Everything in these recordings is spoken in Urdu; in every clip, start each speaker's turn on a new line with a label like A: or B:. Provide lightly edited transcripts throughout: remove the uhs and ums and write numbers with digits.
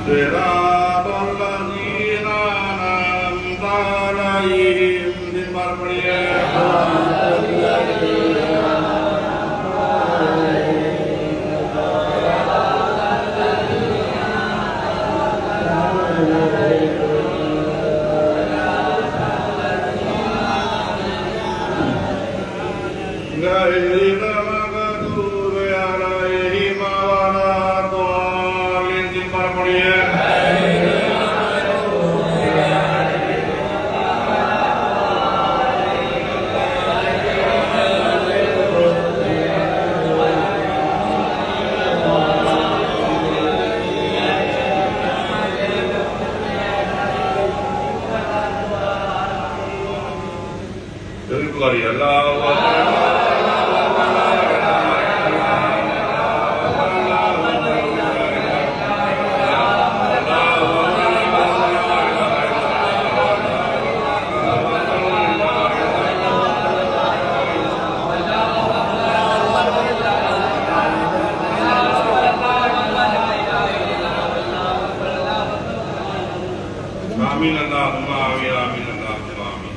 A: صراط الذين أنعمت عليهم دن بار پڑھیے آمین اللہم آمین آمین اللہم آمین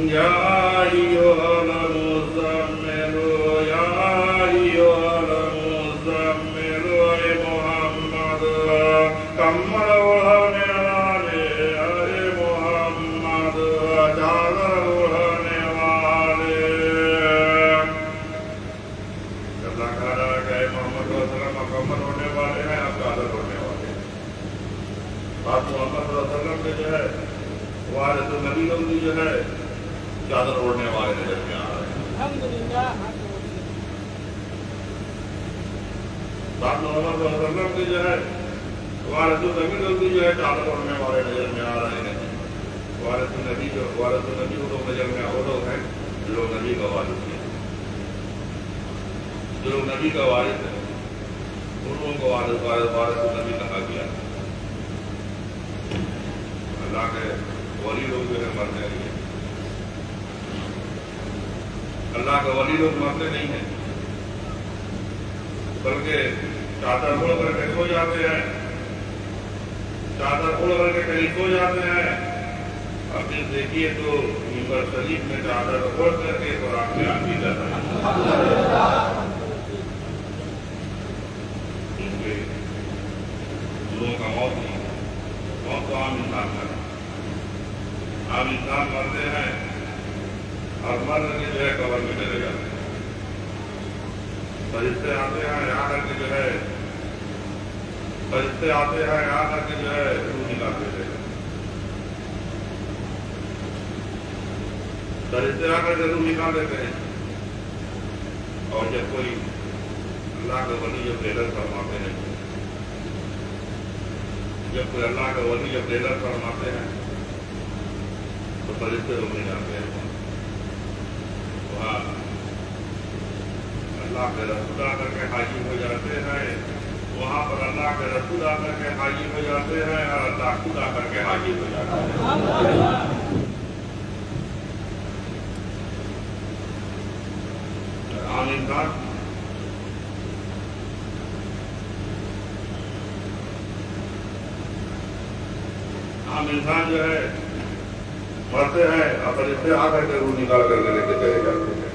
A: یا ایوہ المزمل یا ایوہ المزمل اے محمد کمل اڑھانے والے اے محمد چادر اڑھانے والے اللہ کہہ رہا ہے کہ محمد صلی اللہ علیہ وسلم مکمل ہونے والے ہیں آپ چادر ہونے والے ہیں آپ محمد صلی اللہ علیہ وسلم کے جو ہے وارث نبی لوگ بھی جو ہے چادر اوڑھنے والے نظر میں آ رہے ہیں الحمدللہ آپ محمد صلی اللہ علیہ وسلم کے جو ہے وارث نبی لوگ بھی جو ہے چادر اوڑھنے والے نظر میں آ رہے ہیں وارث نبی وہ لوگ نظر میں وہ لوگ ہیں جو لوگ نبی کا وارث ہیں جو لوگ نبی کا وارث ہیں ان لوگوں کو وارث نبی کہا گیا اللہ کے ولی لوگ جو ہے مرتے نہیں ہیں اللہ کے ولی لوگ مرتے نہیں ہیں بلکہ چادر اوڑھ کر کے سو جاتے ہیں چادر اوڑھ کر کے کہیں سو جاتے ہیں اب جب دیکھیے تو ممبر شریف میں چادر اوڑھ کر کے قرآن بیان بھی جاتا ہے لوگوں کا موت نہیں موت تو عام انسان کا عام انسان مرتے ہیں اور مر کے جو ہے قبر میں چلے جاتے ہیں فرشتے آتے ہیں یہاں کر کے جو ہے فرشتے آتے ہیں یہاں کر کے جو ہے روح نکالتے تھے فرشتے آ کر کے روح نکال دیتے ہیں اور جب کوئی اللہ کا ولی جب ڈیلر فرماتے ہیں جب کوئی اللہ کا ولی جب ڈیلر فرماتے ہیں تو فرشتے روح نہیں جاتے ہیں وہاں اللہ کے رسول آ کر کے حاضر ہو جاتے ہیں وہاں پر اللہ کے رسول آ کر کے حاضر ہو جاتے ہیں اور اللہ خود آ کر کے حاضر ہو جاتے ہیں عام انسان عام انسان جو ہے مرتے ہیں اور فرشتے آ کر کے روح نکال کر کے لے کے چلے جاتے ہیں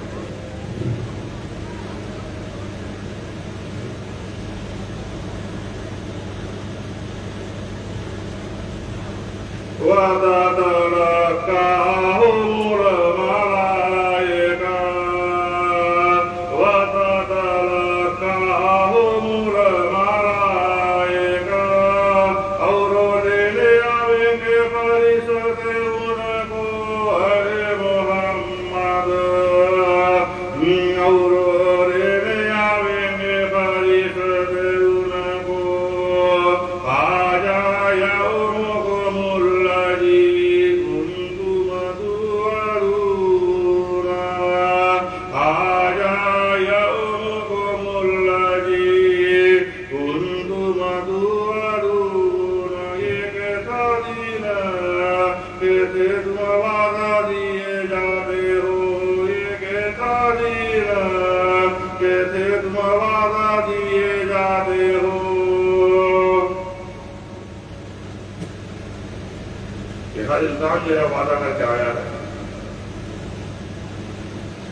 A: ہر انسان جو ہے وعدہ کر کے آیا ہے،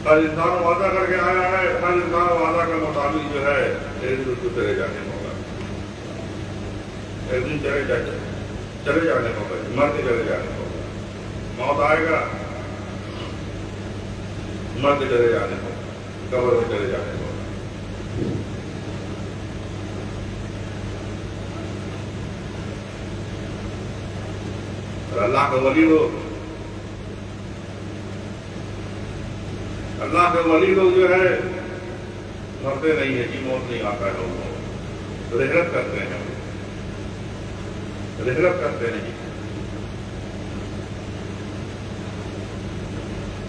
A: ہر انسان وعدہ کر کے آیا ہے، ہر انسان وعدہ کے مطابق جو ہے ایک دن تو چلے جانے ہوگا، ایک دن چلے جانے ہوگا، مر کے چلے جانے ہوگا، موت آئے گا، مر کے چلے جانے ہوگا، قبر میں چلے جانے ہوگا۔ اور اللہ کا ولی لوگ، اللہ کے ولی لوگ جو ہے مرتے نہیں ہے، جی موت نہیں آتا ہے، لوگوں رحلت کرتے ہیں، رحلت کرتے ہیں،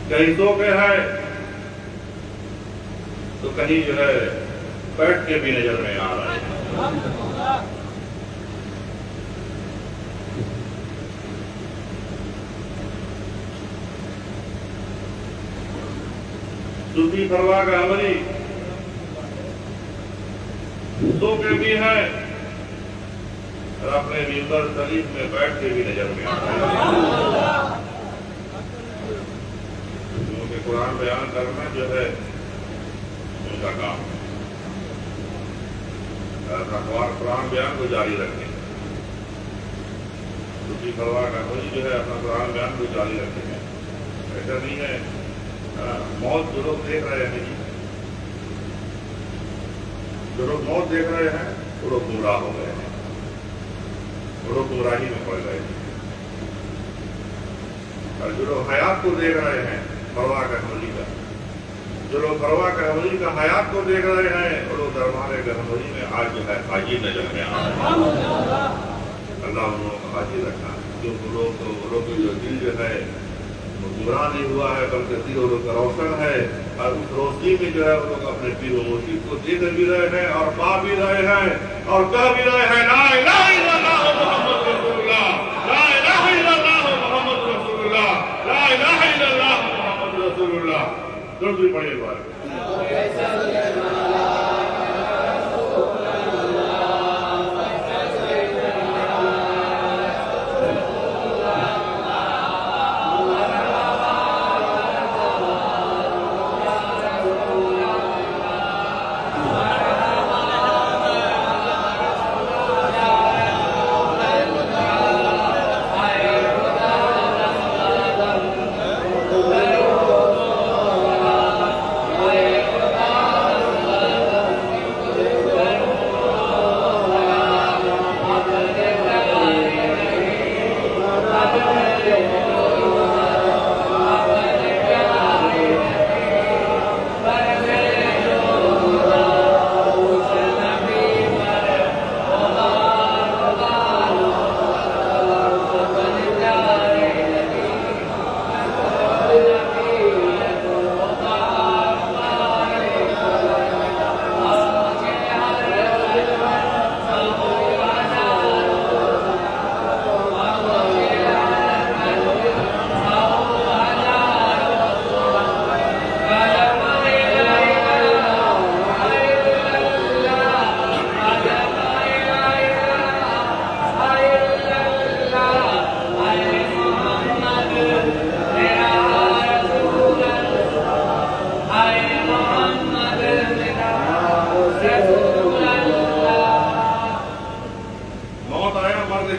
A: کہیں سو کے ہے تو کہیں جو ہے بیٹھ کے بھی نظر میں آ رہا ہے۔ صوفی پرواہ کا عملی سو کے بھی ہے اور اپنے ممبر شریف میں بیٹھ کے بھی نظر میں آ رہا ہے، کیونکہ قرآن بیان کرنا جو ہے ان کا کام ہے، قرآن بیان کو جاری رکھیں، صوفی پرواہ کا عملی جو ہے اپنا قرآن بیان کو جاری رکھیں گے، ایسا نہیں ہے۔ موت جو لوگ دیکھ رہے ہیں جی، جو لوگ موت دیکھ رہے ہیں وہ لوگ گمراہ ہو گئے ہیں، وہ لوگ گمراہی میں پڑ گئے ہیں، اور جو لوگ حیات کو دیکھ رہے ہیں پرواہ کا عملی کا، جو لوگ پرواہ کا عملی کا حیات کو دیکھ رہے ہیں وہ لوگ دربار عملی میں آج جو ہے حاضر نظر میں آ رہے ہیں۔ اللہ ان لوگوں کو حاضر رکھا ہے، کیونکہ وہ لوگ جو دل جو ہے گمراہ نہیں ہوا ہے بلکہ دل وہ لوگ کا روشن ہے، اور اس روشنی میں جو ہے وہ لوگ اپنے پیر و مرشد کو دیکھ بھی رہے ہیں اور پا بھی رہے ہیں اور کہہ بھی رہے ہیں لا الہ الا اللہ محمد رسول اللہ، لا الہ الا اللہ محمد رسول اللہ، لا الہ الا اللہ محمد رسول اللہ۔ درود بھی پڑھیے بار۔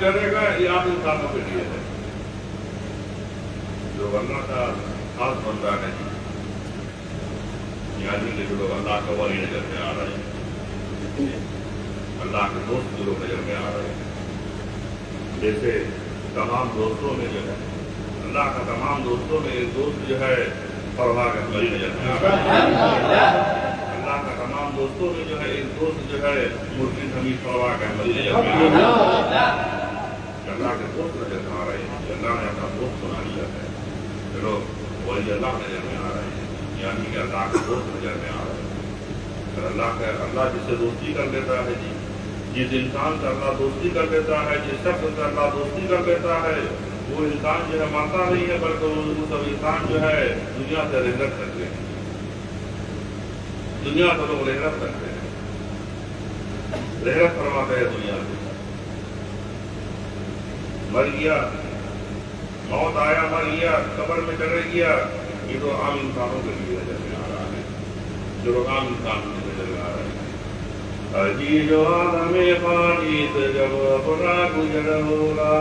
A: کرے گا یہ آپ انسانوں کے لیے ہے، جو اللہ کا خاص بندہ ہے، یعنی کہ جو لوگ اللہ کا ولی نظر میں آ رہے ہیں، اللہ کے دوست جو لوگ نظر میں آ رہے ہیں، جیسے تمام دوستوں میں جو ہے اللہ کا تمام دوستوں میں ایک دوست جو ہے پرواہ کا ولی نظر میں آ رہا ہے، اللہ کا تمام دوستوں میں جو ہے ایک دوست جو ہے مرشد حمید پرواہ کا ولی نظر میں آ رہا ہے، اللہ کے دوست نظر میں آ رہے ہیں، اللہ نے اپنا دوست بنا لیا ہے، چلو ولی اللہ نظر میں آ رہے ہیں، یعنی کہ اللہ کے دوست نظر میں آ رہے ہیں، اور اللہ جس سے دوستی کر لیتا ہے جی، جس انسان سے اللہ دوستی کر لیتا ہے، جس شخص سے اللہ دوستی کر لیتا ہے، وہ انسان جو ہے مرتا نہیں ہے بلکہ وہ سب انسان جو ہے دنیا سے رحلت کرتے ہیں، دنیا سے لوگ رحلت کرتے ہیں، رحلت فرماتے ہیں دنیا سے، مر گیا موت آیا مر گیا قبر میں چلے گیا، یہ تو عام انسانوں کے لیے نظر میں آ رہا ہے، جو عام انسان کے نظر میں آ رہا ہے۔ عجیب جو عالم فانی سے جب اپنا گزر ہوگا،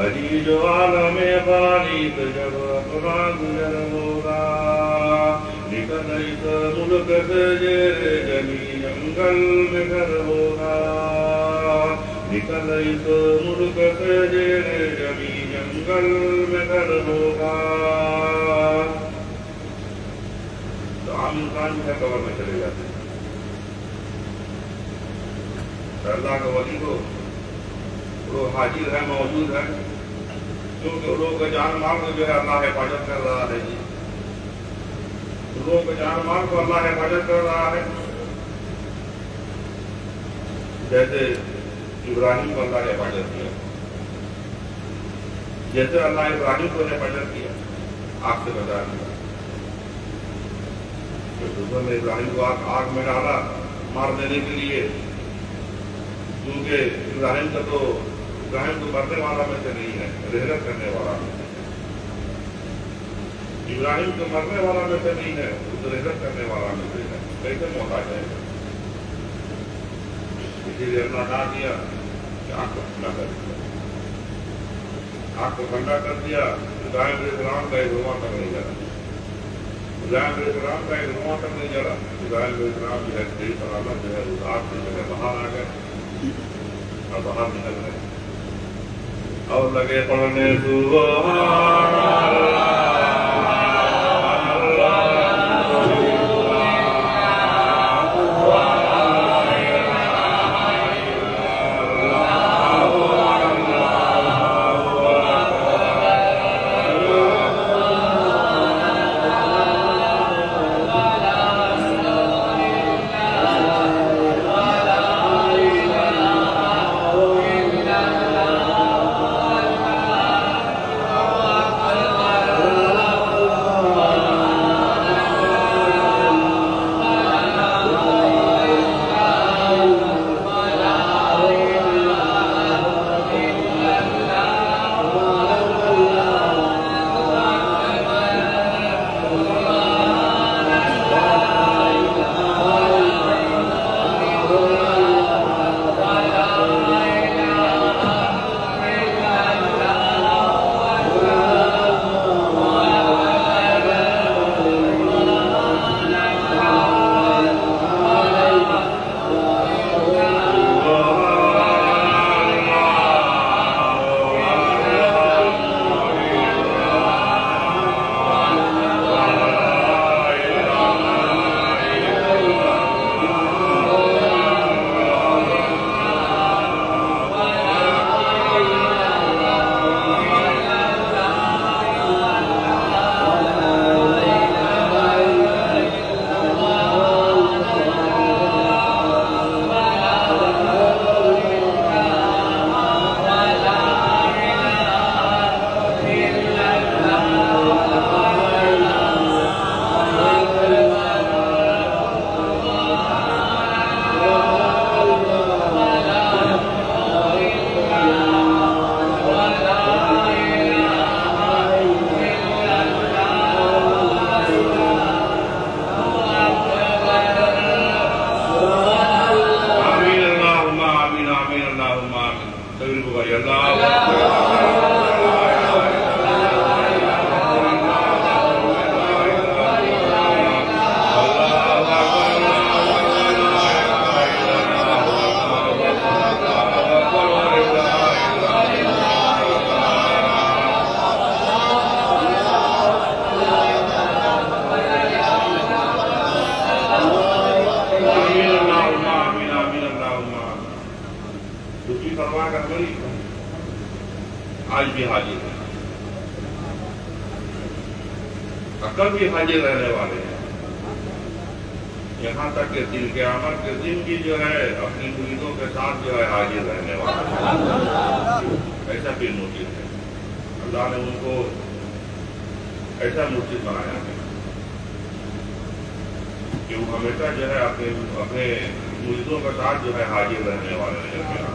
A: عجیب جو عالم فانی سے جب اپنا گزر ہوگا، نکل اس ملک سے زیر زمین جنگل میں گھر ہوگا، نکل اس ملک سے زیر زمین جنگل میں گھر ہوگا۔ تو عام انسان جو ہے قبر میں چلے جاتے ہیں، اللہ کا ولی کو وہ حاضر ہے، موجود ہے، کیونکہ ان لوگوں کا جان مال کو جو ہے اللہ حفاظت کر رہا ہے، جی ان لوگوں کے جان مال کو اللہ حفاظت کر رہا ہے۔ جیسے ابراہیم کو اللہ نے حفاظت کیا، جیسے اللہ ابراہیم کو حفاظت کیا، آگ سے بچا دیا۔ دشمن نے ابراہیم کو آگ میں ڈالا مار دینے کے لیے، کیونکہ ابراہیم تو مرنے والا میں سے نہیں ہے، رحلت کرنے والا میں سے۔ ابراہیم تو مرنے والا میں سے نہیں ہے، وہ تو رحلت کرنے والا میں سے ہے، کیسے موت آ جائے گا؟ اسی لیے اللہ ڈال دیا کہ آگ کو ٹھنڈا کر دیا، آگ کو ٹھنڈا کر دیا۔ ابراہیم علیہ السلام کا ایک دھواں تک نہیں جلا، ابراہیم علیہ السلام کا ایک دھواں تک نہیں جلا۔ ابراہیم علیہ السلام جو ہے صحیح سلامت جو ہے اس آگ سے جو ہے باہر آ گئے اور باہر نکل گئے اور لگے پڑھنے سبحان اللہ۔ آج بھی حاضر ہیں، کل بھی حاضر رہنے والے ہیں، یہاں تک کہ دل قیامت کے دن بھی جو ہے اپنی مریدوں کے ساتھ جو ہے حاضر رہنے والے ہیں۔ ایسا بھی مرشد ہے، اللہ نے ان کو ایسا مرشد بنایا ہے کہ وہ ہمیشہ جو ہے اپنے مریدوں کے ساتھ جو ہے حاضر رہنے والے ہیں۔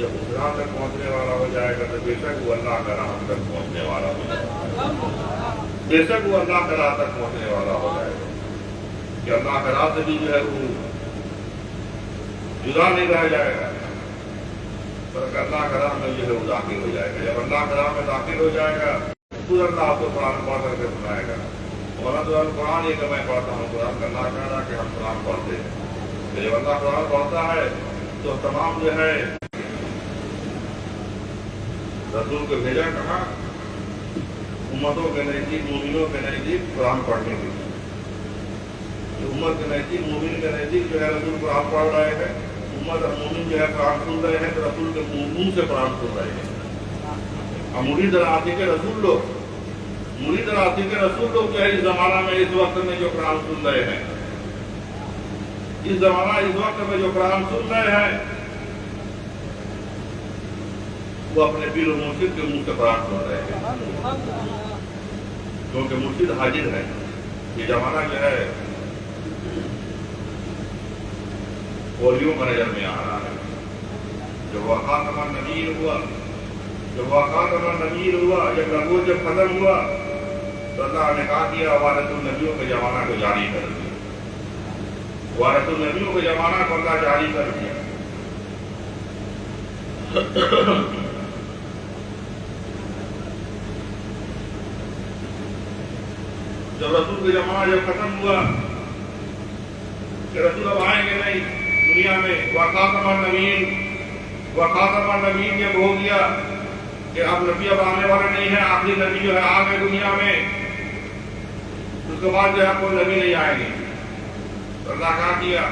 A: جب اس راہ تک پہنچنے والا ہو جائے گا تو بے شک وہ اللہ کا راہ تک پہنچنے والا ہو جائے گا، بے شک وہ اللہ کا راہ تک پہنچنے والا ہو جائے گا کہ اللہ کا راہ سے بھی جو ہے وہ جدا نہیں رہ جائے گا، بلکہ اللہ کا راہ میں جو ہے وہ داخل ہو جائے گا۔ جب اللہ کا راہ میں داخل ہو جائے گا خود اللہ آپ کو قرآن پڑھ کر کے سنائے گا۔ مولانا تو قرآن یہ کہ میں پڑھتا ہوں قرآن کا اللہ کہہ رہا کہ ہم قرآن پڑھتے ہیں، جب اللہ قرآن پڑھتا ہے تو تمام جو ہے رسول کو بھیجا کہا امتوں کے نزدیک مومنوں کے نزدیک قرآن پڑھنے کے لیے، امت کے نزدیک مومن کے نزدیک جو ہے رسول قرآن پڑھ رہے ہیں، امت اور مومن جو ہے قرآن سن رہے ہیں تو رسول کے منہ سے قرآن سن رہے ہیں۔ اور مرید اور عاشق رسول لوگ، مرید اور عاشق رسول لوگ جو ہے اس زمانہ میں اس وقت میں جو قرآن سن رہے ہیں، اس زمانہ اس وقت میں جو قرآن سن رہے ہیں وہ اپنے پیر و مرشد کے منہ سے قرآن سن رہے ہیں، کیونکہ مرشد حاضر ہے۔ یہ زمانہ جو ہے اولیوں کا نظر میں آ رہا ہے۔ جب وہ خاتم النبیین ہوا، جب وہ خاتم النبیین ہوا، جب نبوت جب ختم ہوا تو اللہ نے کہا کہ وارث النبیوں کے زمانہ کو جاری کر دیا، وارث النبیوں کے زمانہ کو اللہ جاری کر دیا۔ جب رسول کا زمانہ جب ختم ہوا کہ رسول اب آئیں گے نہیں دنیا میں، وخاتم النبیین، وخاتم النبیین جب ہو گیا کہ اب نبی اب آنے والے نہیں ہے، آخری نبی جو ہے آ گئے دنیا میں، اس کے بعد جو ہے کوئی نبی نہیں آئے گے، تو اللہ کہا کیا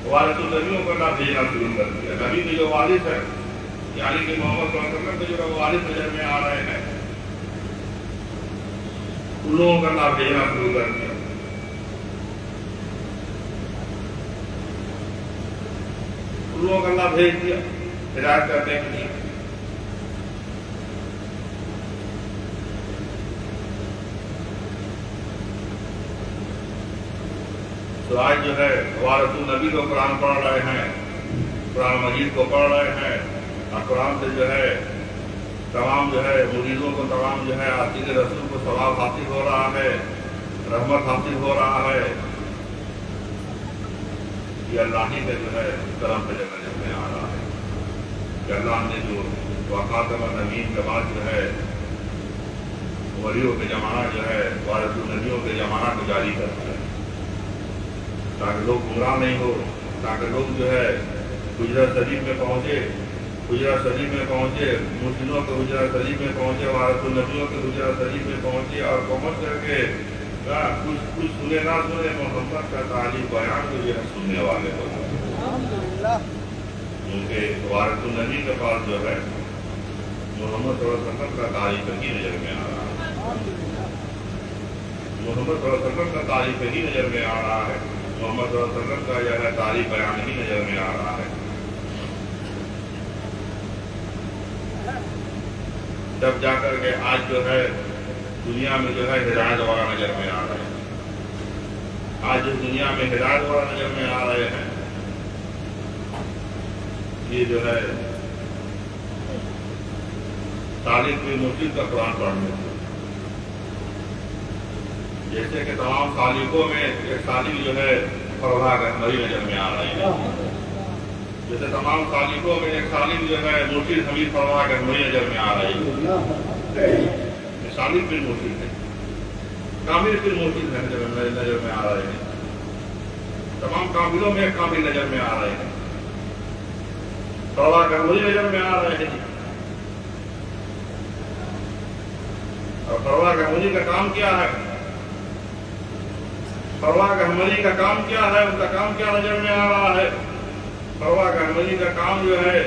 A: وارث النبیوں کو اللہ بھیجنا شروع کر دیا۔ نبی کے جو وارث ہے یعنی کہ محمد صلی اللہ علیہ وسلم کے جو وارث نظر میں آ رہے ہیں ان لوگوں کا اللہ بھیجنا شروع کر دیا۔ ان لوگوں کا اللہ بھیج دیا ہدایت کرنے کے لیے۔ تو آج جو ہے وارث النبی کو قرآن پڑھ رہے ہیں، قرآن مجید کو پڑھ رہے ہیں، اور قرآن سے جو ہے تمام جو ہے مریدوں کو، تمام جو ہے عاشق رسول کو ثواب حاصل ہو رہا ہے، رحمت حاصل ہو رہا ہے۔ یہ اللہ ہی کا جو ہے کرم سے نظر میں آ رہا ہے کہ اللہ نے جو خاتم النبیین کے بعد جو ہے ولیوں کے زمانہ جو ہے وارث النبیوں کے زمانہ کو جاری کر دیا تاکہ لوگ گمراہ نہیں ہو، تاکہ لوگ جو ہے حجرہ شریف میں پہنچے، حجرہ شریف میں پہنچے، مسلموں کے حجرہ شریف میں پہنچے، وارث النبیوں کے حجرہ شریف میں پہنچے، اور پہنچ کر کے کچھ سنے نہ سنے محمد کا تعلیم بیان کو جو ہے سننے والے ہو جائے، کیونکہ وارث النبی کے پاس جو ہے محمد صلی اللہ علیہ وسلم کا تعریف ہی نظر میں آ رہا ہے، محمد صلی اللہ علیہ وسلم کا تعریف ہی نظر میں آ رہا ہے، محمد صلی اللہ علیہ وسلم کا جو ہے تعریف بیان ہی نظر میں آ رہا ہے۔ جب جا کر کے آج جو ہے دنیا میں جو ہے ہدایت والا نظر میں آ رہے ہیں، آج جو دنیا میں ہدایت والا نظر میں آ رہے ہیں یہ جو ہے طالب کی مسجد کا قرآن پڑھنے سے، جیسے کہ تمام سالکوں میں ایک سالک جو ہے فرواہ گہمری نظر میں آ رہے ہیں، جیسے تمام سالکوں میں ایک سالک جو ہے مرشد حمید فرواہ گہمری نظر میں آ رہی ہے، سالک پھر مرشد ہے، کامل پھر مرشد ہے نظر میں آ رہے ہیں، تمام کاملوں میں ایک کامل نظر میں آ رہے ہیں، فرواہ گہمری نظر میں آ رہے ہیں۔ اور فرواہ گہمری کا کام کیا ہے؟ فرواہ گہمری کا کام کیا ہے؟ ان کا کام کیا نظر میں آ رہا ہے؟ فرواہ گہمری کا کام جو ہے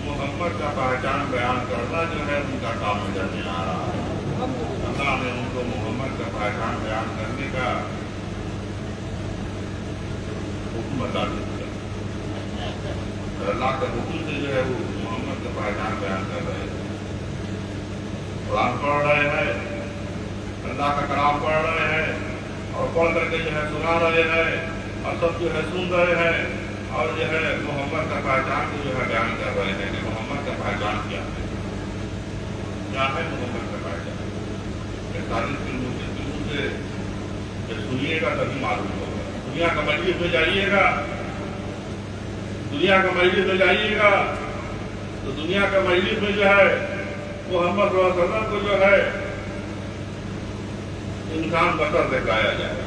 A: محمد کا پہچان بیان کرنا جو ہے ان کا کام نظر میں آ رہا ہے۔ اللہ نے ان کو محمد کا پہچان بیان کرنے کا حکم عطا کیا، اللہ کے حکم سے جو ہے وہ محمد کا پہچان بیان کر رہے ہیں، قرآن پڑھ رہے ہیں، اللہ کا کلام پڑھ رہے ہیں، اور پڑھ کر کے جو ہے سنا رہے ہیں، اور سب جو ہے سن رہے ہیں، اور جو ہے محمد کا پہچان کو جو ہے بیان کر رہے ہیں کہ محمد کا پہچان کیا ہے محمد کا پہچان تاریخ علم سے سنیے گا تبھی معلوم ہوگا. دنیا کا مجلس میں جائیے گا تو دنیا کا مجلس میں جو ہے محمد صلی اللہ علیہ وسلم کو جو ہے انسان بشر دکھایا جائے گا.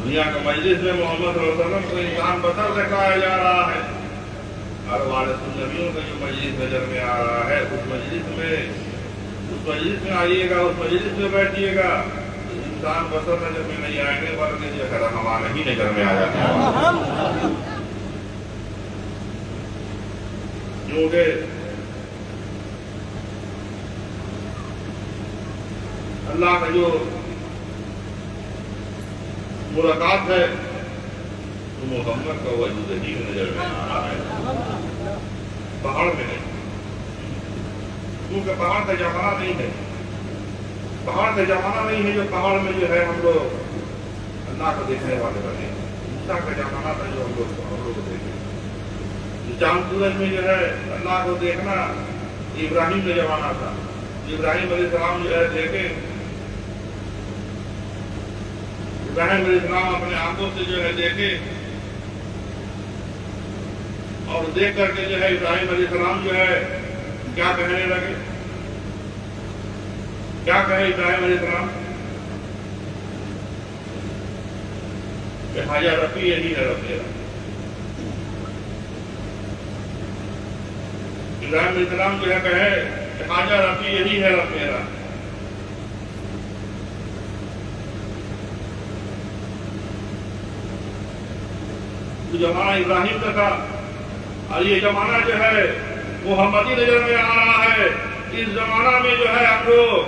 A: دنیا کا مجلس میں محمد صلی اللہ علیہ وسلم کو انسان بشر دکھایا جا رہا ہے. اور وارث النبیوں کا جو مجلس نظر میں آ رہا ہے اس مجلس میں آئیے گا, اس مجلس میں بیٹھیے گا, انسان بشر نظر میں نہیں آئیں گے بلکہ جو ہے رحمان ہی نظر میں آ جاتے ہیں. کیونکہ اللہ کا جو ملاقات ہے تو محمد کا وجود ہی نظر میں آ رہا ہے, پہاڑ میں نہیں. کیونکہ پہاڑ کا زمانہ نہیں ہے, جو پہاڑ میں جو ہے ہم لوگ اللہ کو دیکھنے والے بنے. موسیٰ کا زمانہ تھا جو ہم لوگ کو دیکھیں. چاند سورج میں جو ہے اللہ کو دیکھنا ابراہیم کا زمانہ تھا. ابراہیم علیہ السلام جو ہے دیکھیں, ابراہیم علیہ السلام اپنے آنکھوں سے جو ہے دیکھیں اور دیکھ کر کے جو ہے ابراہیم علیہ السلام جو ہے کیا کہنے لگے, کیا کہے ابراہیم علیہ السلام کہ حاجہ ربی یہی ہے رب میرا. ابراہیم علیہ السلام جو ہے کہے کہ حاجہ ربی یہی ہے رب میرا. تو زمانہ ابراہیم کا تھا اور یہ زمانہ جو ہے محمدی نظر میں آ رہا ہے. اس زمانہ میں جو ہے ہم لوگ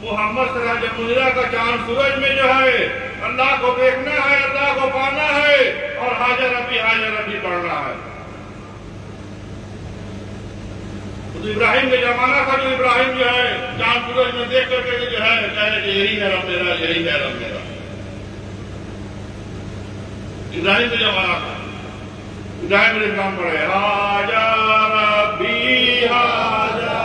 A: محمد صلی اللہ علیہ وسلم کا چاند سورج میں جو ہے اللہ کو دیکھنا ہے, اللہ کو پانا ہے اور حاجہ ربی پڑھنا ہے. تو ابراہیم کا زمانہ تھا جو ابراہیم جو ہے چاند سورج میں دیکھ کر کے جو ہے کہے کہ یہی ہے رب میرا, یہی ہے رب میرا. ابراہیم کا زمانہ تھا. ابراہیم علیہ السلام پڑھے حاجہ ربی حاجہ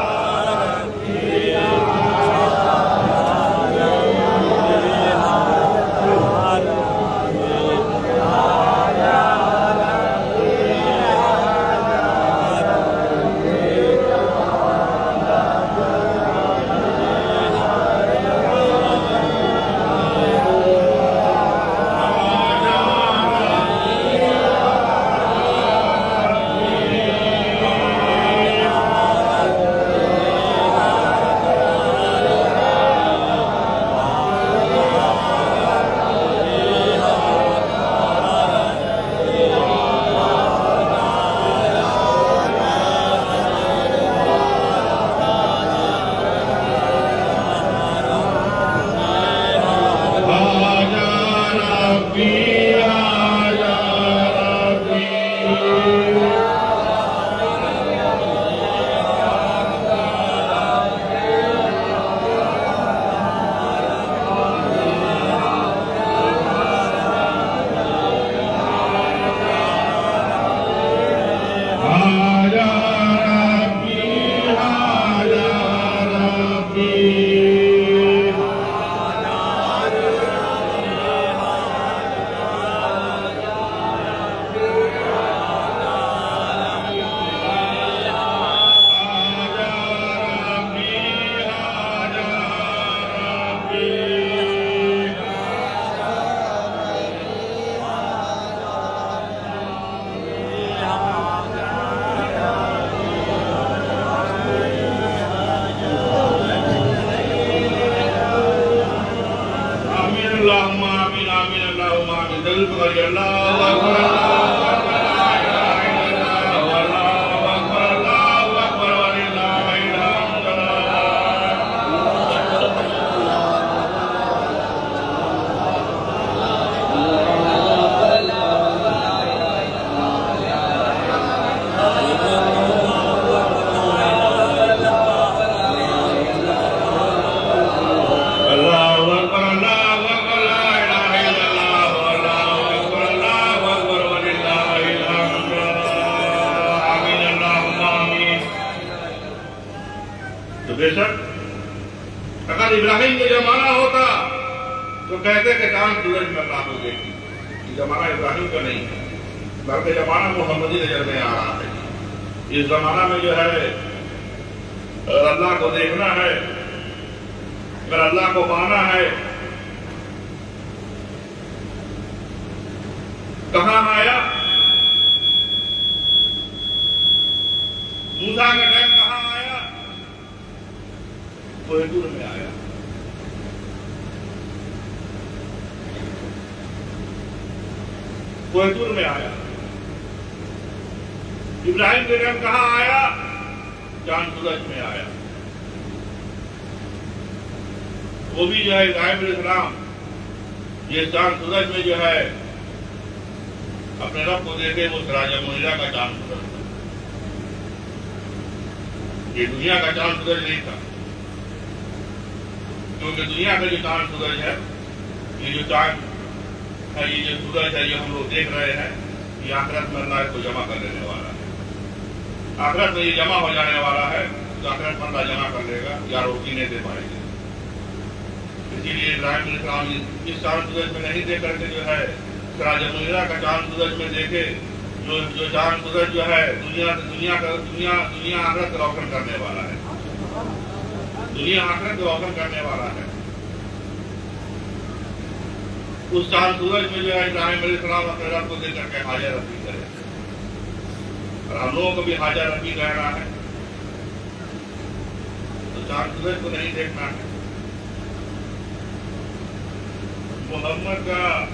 A: اگر ابراہیم کا زمانہ ہوتا تو کہتے کہ چاند سورج میں اللہ کو دیکھی. یہ زمانہ ابراہیم کا نہیں ہے بلکہ زمانہ محمدی نظر میں آ رہا ہے. اس زمانہ میں جو ہے اللہ کو دیکھنا ہے، اگر اللہ کو پانا ہے. کہاں آیا موسیٰ کا ٹائم؟ کہاں آیا؟ کوہ طور میں آیا. کوہ طور میں آیا. ابراہیم کے ٹائم کہاں آیا؟ چاند سورج میں آیا. وہ بھی جو ہے ابراہیم علیہ السلام یہ چاند سورج میں جو ہے اپنے رب کو دیکھے. وہ سراج منیرہ کا چاند سورج تھا، یہ دنیا کا چاند سورج نہیں تھا. کیونکہ دنیا کا جو چاند سورج ہے، یہ جو چاند ہے، یہ جو سورج ہے، یہ ہم لوگ دیکھ رہے ہیں، یہ آخرت میں اللہ کو جمع کر لینے والا ہے. آخرت میں یہ جمع ہو جانے والا ہے تو آخرت میں اللہ جمع کر لے گا یا روٹی نہیں دے پائے گی. اسی لیے ابراہیم علیہ السلام اس چاند سورج میں نہیں دیکھ کر کے جو ہے سراج منیرہ کا چاند سورج میں دیکھے. جو چاند سورج جو ہے دنیا آخرت کو روشن کرنے والا ہے. دنیا آخرت کو روشن کرنے والا ہے. اس چاند سورج میں جو ہے ابراہیم علیہ السلام اپنے رب کو دیکھ کر کے حاجہ رفیع کرے. اور ہم لوگوں کو بھی حاجہ رفیع کہنا ہے تو چاند سورج کو نہیں دیکھنا ہے. محمد کا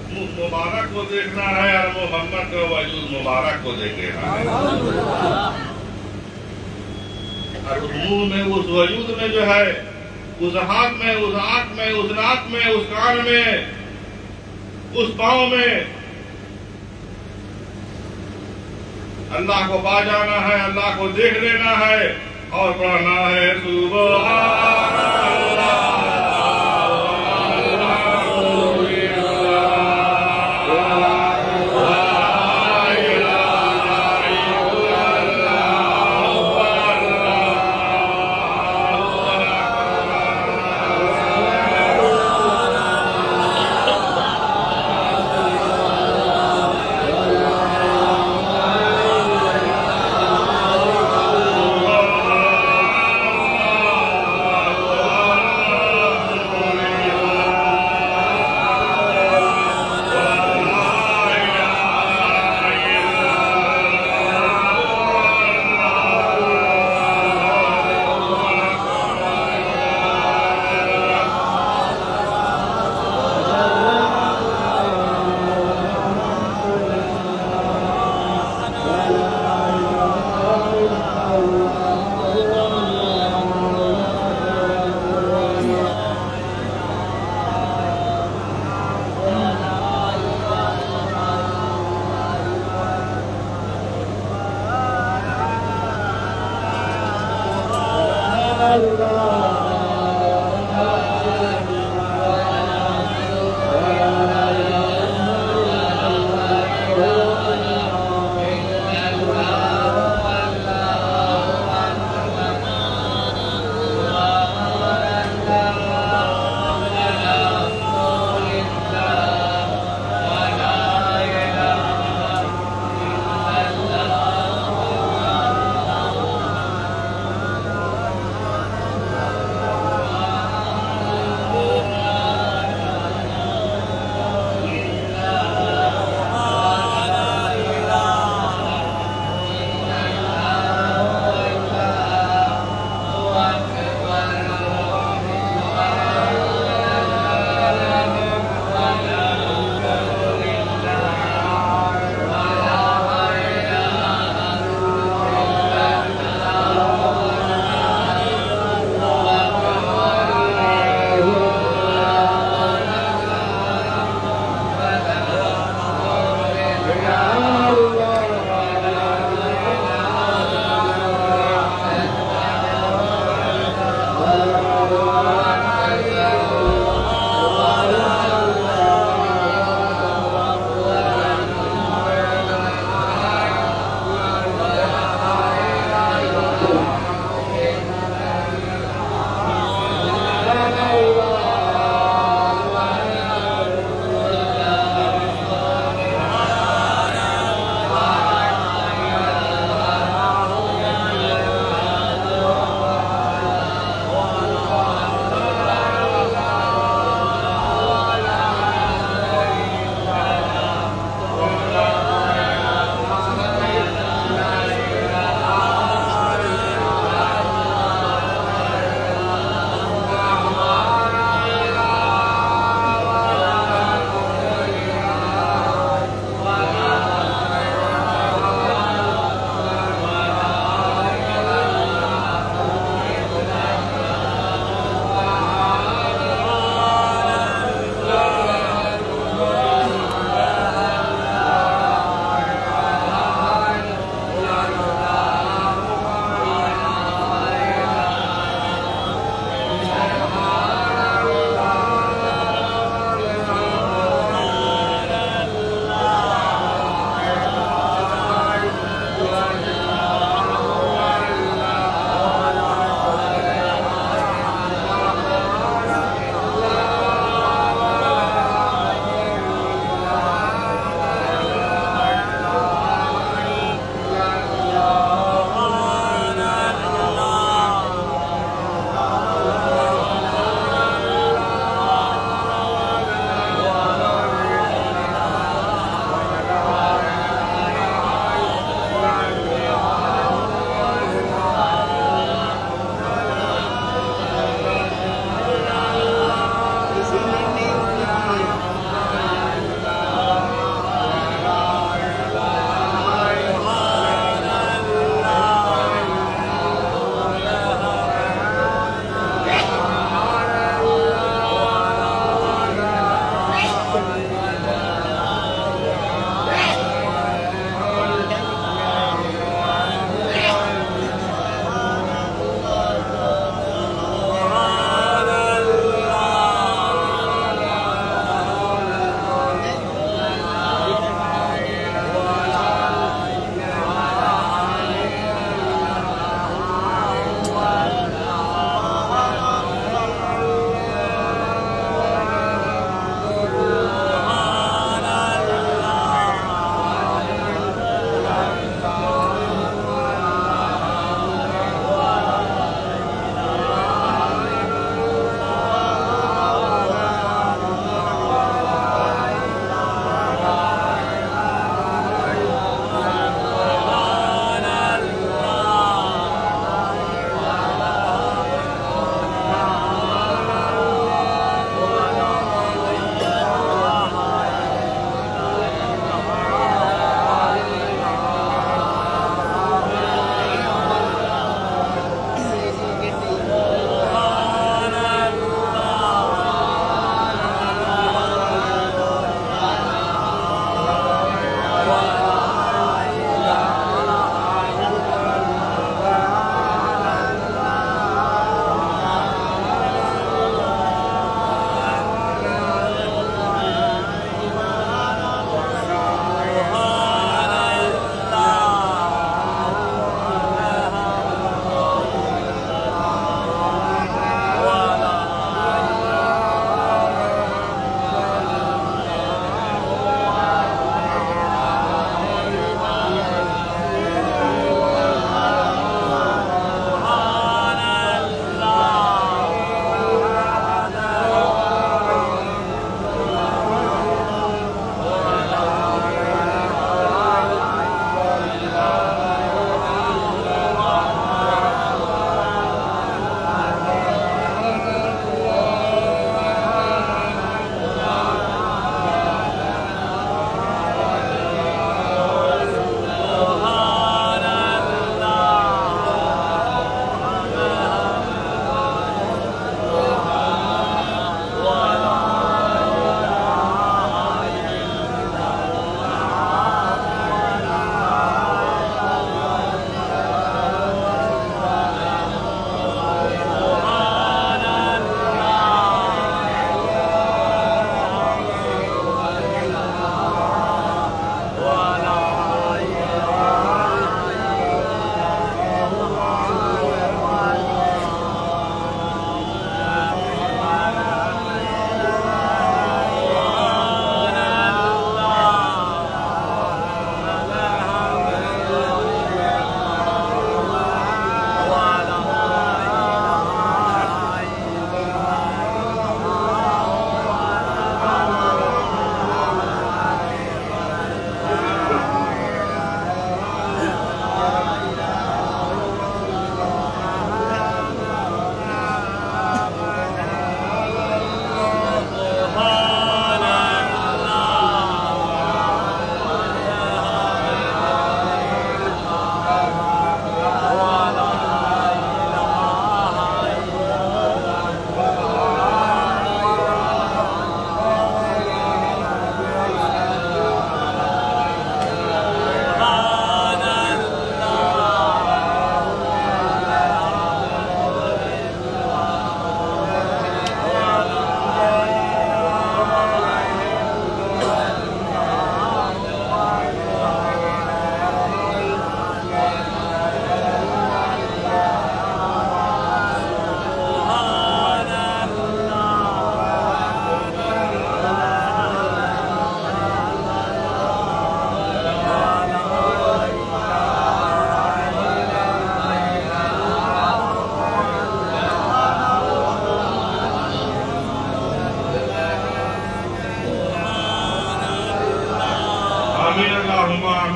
A: منہ مبارک کو دیکھنا ہے اور محمد کا وجود مبارک کو دیکھنا ہے. اور اس منہ میں، اس وجود میں جو ہے، اس ہاتھ میں، اس آنکھ میں، اس ناک میں، اس کان میں، اس پاؤں میں اللہ کو پا جانا ہے، اللہ کو دیکھ لینا ہے اور پڑھنا ہے سبحان اللہ.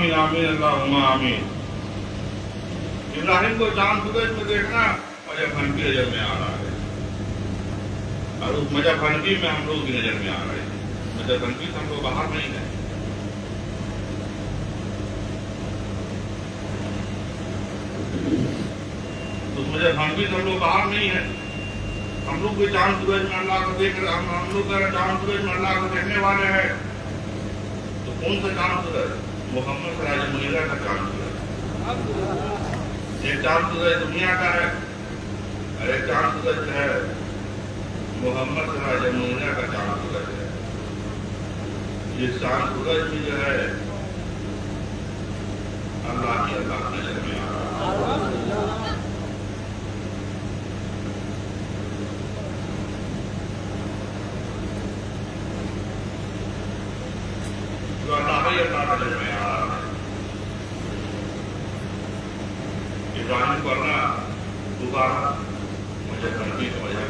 A: آمین آمین اللہم آمین۔ ابراہیم کو چاند سورج میں دیکھنا مجھب حنفی نظر میں آ رہا ہے، اور اس مجھب حنفی میں ہم لوگ کی نظر میں آ رہے ہیں۔ مجھب حنفی سے ہم لوگ باہر نہیں ہیں۔ اس مجھب حنفی سے ہم لوگ باہر نہیں ہیں۔ ہم لوگ بھی چاند سورج میں اللہ کو دیکھ رہے، ہم لوگ چاند سورج میں اللہ کو دیکھنے والے ہیں۔ تو کون سا چاند سورج؟ محمد سراج منیرہ کا چاند سورج۔ ایک چاند سورج دنیا کا ہے اور ایک چاند سورج ہے محمد سراج منیرہ کا چاند سورج ہے۔ یہ چاند سورج بھی جو ہے اللہ کی نظر میں آ رہا ہے۔ اللہ نظر میں آ رہا ہے۔ ابراہیم کو اللہ پکارا، مجھے حنفی سمجھا۔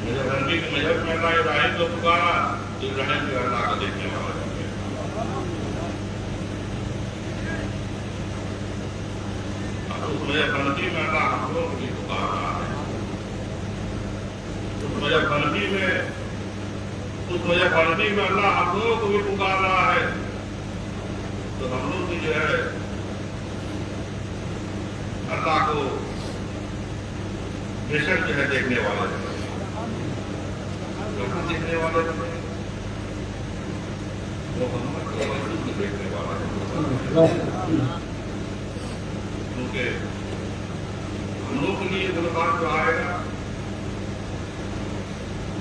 A: مجھے حنفی کے مذہب میں اللہ ابراہیم کو پکارا تو ابراہیم کو اللہ کو دیکھنے والا بن گیا۔ مجھب حنفی میں اللہ ہم لوگ بھی پکار رہا ہے۔ اس مجھب حنفی میں اللہ ہم لوگوں کو بھی پکار رہا ہے، تو ہم لوگ بھی جو ہے اللہ کو بے شک جو ہے دیکھنے والے بنے۔ کہاں دیکھنے والے بنے؟ وہ محمد کے وجود میں دیکھنے والا ہے۔ کیونکہ ہم لوگ کے لیے ملاقات جو آئے گا،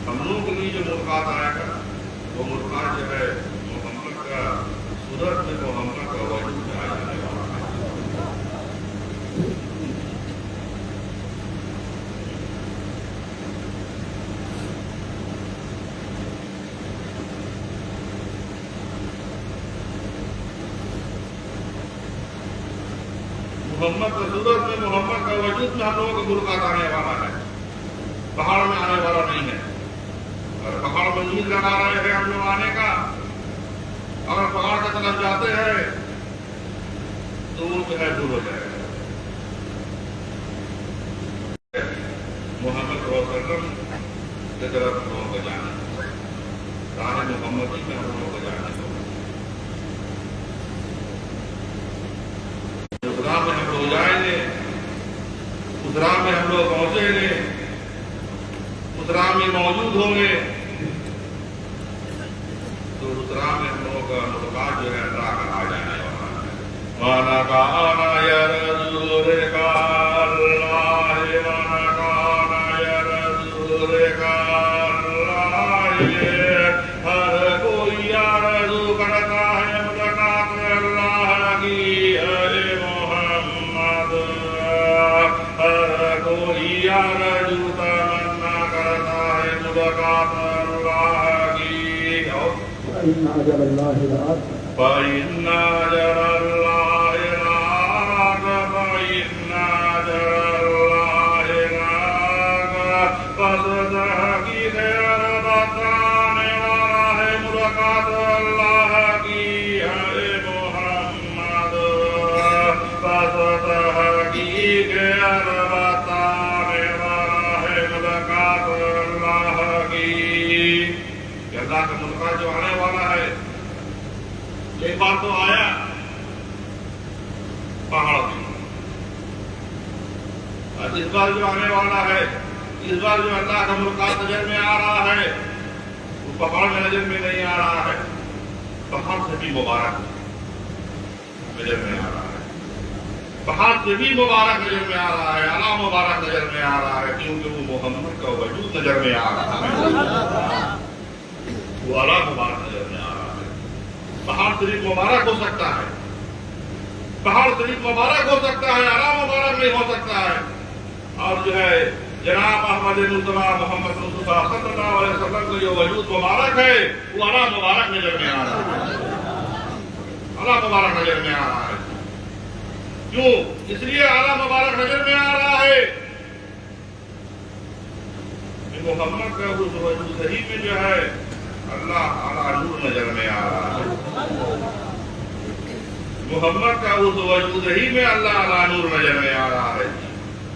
A: ہم لوگوں کے لیے جو ملاقات آئے گا، وہ ملاقات جو ہے محمد کا صورت میں محمد کا وجود میں آ جانے والا ہے۔ محمد کا صورت میں محمد کا وجود میں ہم لوگوں کو ملاقات آنے والا ہے، پہاڑ میں آنے والا نہیں ہے۔ اور پہاڑ میں نیند لگا رہے ہیں ہم لوگ آنے کا، اگر پہاڑ کی طرف جاتے ہیں تو وہ جو ہے دور ہو جائے گا۔ محمد صلی اللہ علیہ وسلم کی طرف ہم لوگوں کو جانا، راہ محمدی میں ہم لوگوں کو جانا۔ اس راہ میں ہم لوگ جائیں گے، اس راہ میں ہم لوگ پہنچیں گے، اس راہ میں موجود ہوں گے، تو اس راہ میں ہم لوگوں کا ملاقات جو ہے اللہ کا آ جانے والا ہے۔ وَأَنَا كَانَ يَرْجُوكَ اللَّهِ وَأَنَا كَانَ يَرْجُوكَ اللَّهِ۔ ہر کوئی آرزو کرتا ہے ملاقات اللہ کی، اے محمد۔ ہر کوئی آرزو تمنا کرتا ہے ملاقات اللہ کی۔ فَإِنَّ أَجَلَ اللَّهِ لَآتٍ، فَإِنَّ أَجَلَ اللَّهِ لَآتٍ، فَإِنَّ أَجَلَ اللَّهِ لَآتٍ۔ پس تحقیق البتہ آنے والا ہے ملاقات اللہ کی، اے محمد۔ پس تحقیق البتہ آنے والا ہے ملاقات اللہ کی۔ کہ اللہ کا ملاقات جو آنے والا ہے، ایک بار تو آیا پہاڑ میں، اور اس بار جو آنے والا ہے، اس بار جو اللہ کا ملاقات نظر میں آ رہا ہے، وہ پہاڑ میں نظر میں نہیں آ رہا ہے، پہاڑ سے بھی مبارک نظر میں آ رہا ہے، پہاڑ سے بھی مبارک نظر میں آ رہا ہے، اعلیٰ مبارک نظر میں آ رہا ہے، کیونکہ وہ محمد کا وجود نظر میں آ رہا ہے، وہ اعلیٰ مبارک نظر میں آ رہا ہے۔ پہاڑ شریف مبارک ہو سکتا ہے، پہاڑ شریف مبارک ہو سکتا ہے، اعلیٰ مبارک نہیں ہو سکتا ہے۔ اور جو ہے جناب احمد مصطفیٰ محمد مصطفیٰ صلی اللہ علیہ وسلم کا جو وجود مبارک ہے، وہ اعلیٰ مبارک نظر میں آ رہا ہے، اعلیٰ مبارک نظر میں آ رہا ہے۔ کیوں؟ اس لیے اعلیٰ مبارک نظر میں آ رہا ہے کہ محمد کا اس وجود صحیح میں جو ہے اللہ اعلیٰ نور نظر میں آ رہا ہے. محمد کا اس وجود ہی میں اللہ اعلیٰ نور نظر میں آ رہا ہے.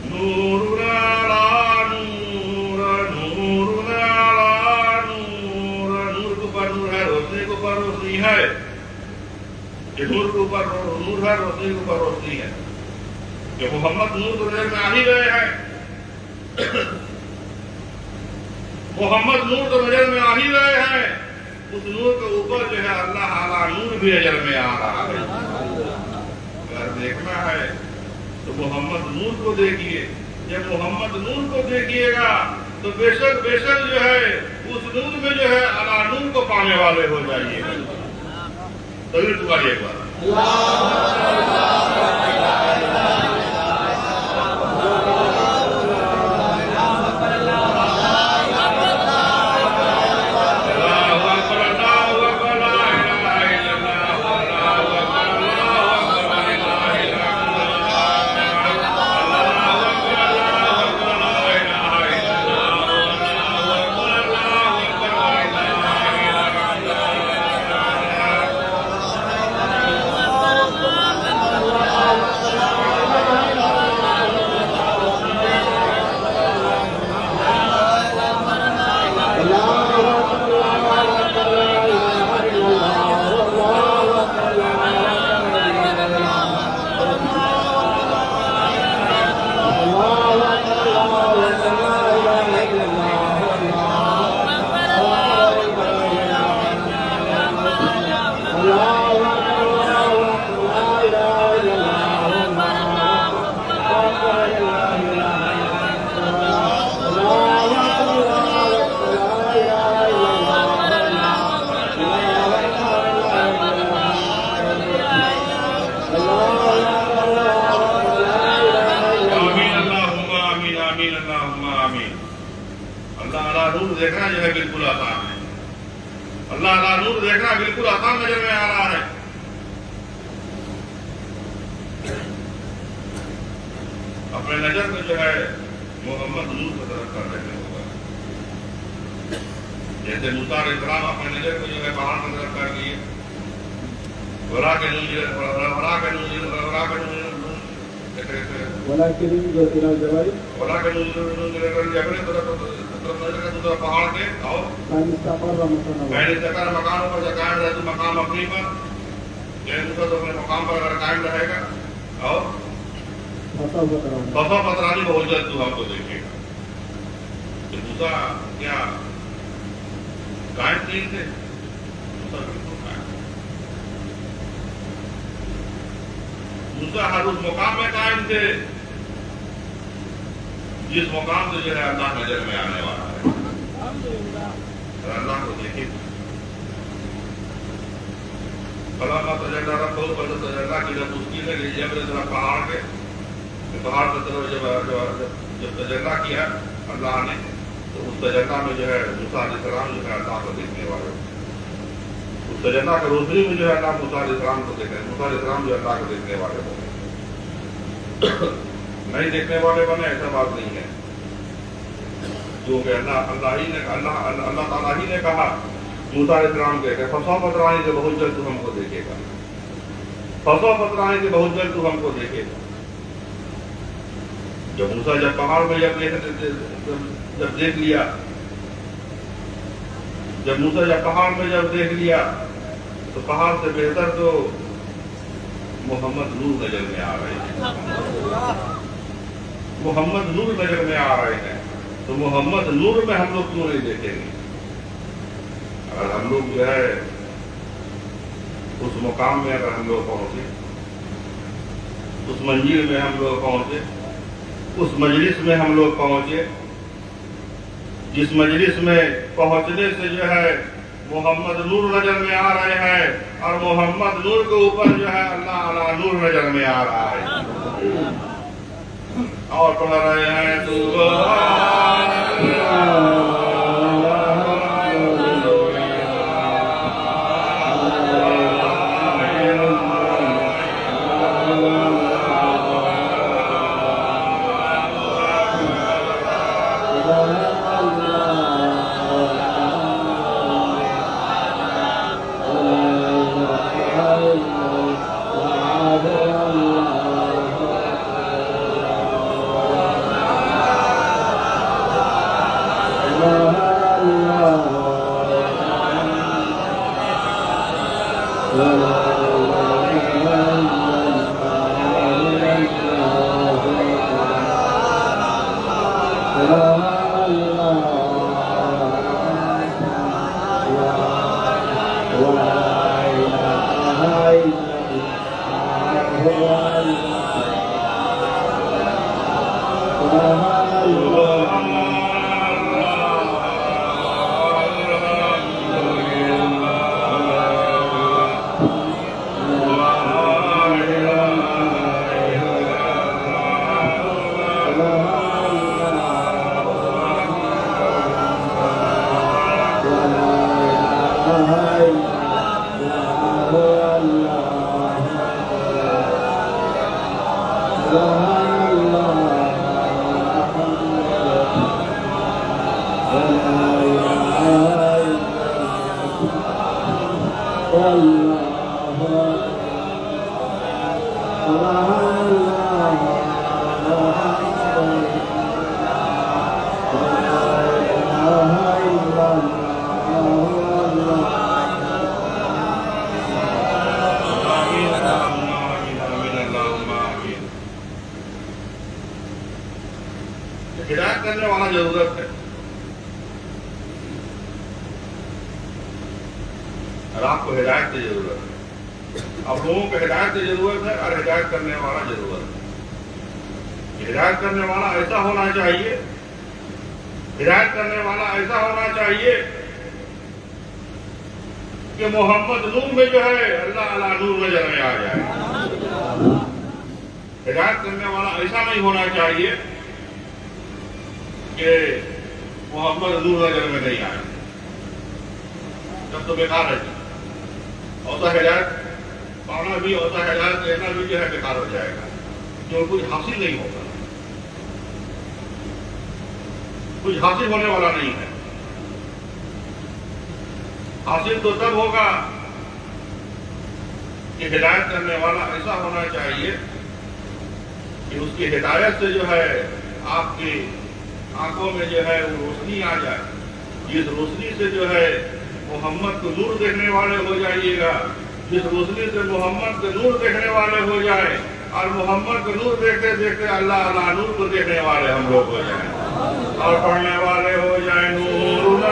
A: نور اعلیٰ نور، نور اعلیٰ نور، نور کے اوپر نور ہے، روشنی کے اوپر روشنی ہے. کہ نور کے اوپر نور ہے، روشنی کے اوپر روشنی ہے. کہ محمد نور تو نظر میں آ ہی رہے ہیں، محمد نور تو نظر میں آ ہی رہے ہیں، اس نور کے اوپر جو ہے اللہ اعلیٰ نور بھی نظر میں آ رہا ہے. اگر دیکھنا ہے تو محمد نور کو دیکھیے. جب محمد نور کو دیکھیے گا تو بے شک جو ہے اس نور میں جو ہے اعلیٰ نور کو پانے والے ہو جائیے گا. تبھی تمہاری ایک بار دیکھنا جو ہے بالکل آسان ہے. اللہ اعلیٰ نور دیکھنا بالکل آسان نظر میں آ رہا ہے. اپنے نظر میں جو ہے محمد نور کی طرف کر رہے ہوگا. جیسے موسیٰ علیہ السلام اپنے نظر کو جو ہے پہاڑ کی طرف کر لیے. پہاڑ کے اور مکانوں پر جب قائم رہے تو مقام اپنی پر تو اپنے مقام پر اگر قائم رہے گا اور بفا پترانی بہت جلد تو ہم کو دیکھے گا. کہ موسیٰ کیا قائم نہیں تھے؟ موسیٰ ہر اس مقام میں قائم تھے جس مقام سے جو ہے اللہ نظر میں آنے والا ہے. اور اللہ کو دیکھیں فلاما تجلی ربہ فتجلی کی جب اس کی لگی جبل طرف پہاڑ کے پہاڑ کی طرف جب تجلی کیا اللہ نے تو اس تجلی میں جو ہے موسیٰ علیہ السلام جو ہے اللہ کو دیکھنے والے. اس تجلی کا روشنی میں جو ہے اللہ موسیٰ علیہ السلام کو دیکھنے. موسیٰ علیہ السلام جو اللہ کو دیکھنے والے ہو نہیں دیکھنے والے بنے ایسا بات نہیں ہے. جو کہ اللہ تعالیٰ ہی نے کہا موسیٰ علیہ السلام کے کہ فسوف ترانی سے بہت جلد تو ہم کو دیکھے گا. فسوف ترانی سے بہت جلد تو ہم کو دیکھے گا. جب موسیٰ جب پہاڑ میں جب دیکھ لیا جب موسیٰ جب پہاڑ میں جب دیکھ لیا تو پہاڑ سے بہتر تو محمد نور نظر میں آ رہے ہیں. محمد نور نظر میں آ رہے ہیں تو محمد نور میں ہم لوگ کیوں نہیں دیکھیں گے؟ اگر ہم لوگ جو ہے اس مقام میں اگر ہم لوگ پہنچے, اس منزل میں ہم لوگ پہنچے, اس مجلس میں ہم لوگ پہنچے جس مجلس میں پہنچنے سے جو ہے محمد نور نظر میں آ رہے ہیں اور محمد نور کے اوپر جو ہے اللہ اعلیٰ نور نظر میں آ رہا ہے. اور پڑھ رہے ہیں ہدایت کرنے والا ضرورت ہے. اور آپ کو ہدایت کی ضرورت ہے. اب لوگوں کو ہدایت کی ضرورت ہے اور ہدایت کرنے والا ضرورت ہے. ہدایت کرنے والا ایسا ہونا چاہیے، ہدایت کرنے والا ایسا ہونا چاہیے کہ محمد نور میں جو ہے اللہ علی نور نظر میں آ جائے. ہدایت کرنے والا ایسا نہیں ہونا چاہیے کہ محمد نور نظر میں نہیں آئے، تب تو بیکار ہے. ہوتا ہدایت پانا بھی، ہوتا ہدایت لینا بھی جو ہے بیکار ہو جائے گا، جو کچھ حاصل نہیں ہوگا، کچھ حاصل ہونے والا نہیں ہے. حاصل تو تب ہوگا کہ ہدایت کرنے والا ایسا ہونا چاہیے کہ اس کی ہدایت سے جو ہے آپ کی آنکھوں میں جو ہے وہ روشنی آ جائے. جس روشنی سے جو ہے محمد کو نور دیکھنے والے ہو جائیے گا، جس روشنی سے محمد کو نور دیکھنے والے ہو جائے اور محمد کو نور دیکھتے دیکھتے اللہ علی نور کو دیکھنے والے ہم لوگ ہو جائیں اور پڑھنے والے ہو جائیں نور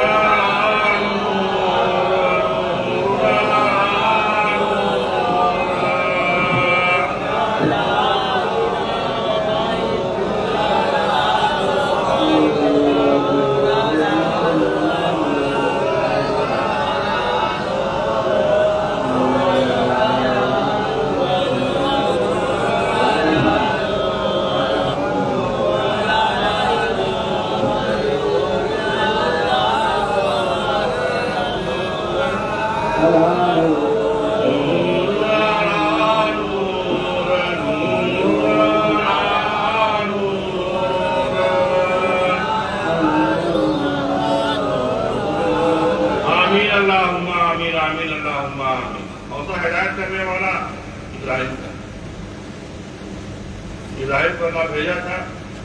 A: ابراہیم کو اللہ بھیجا تھا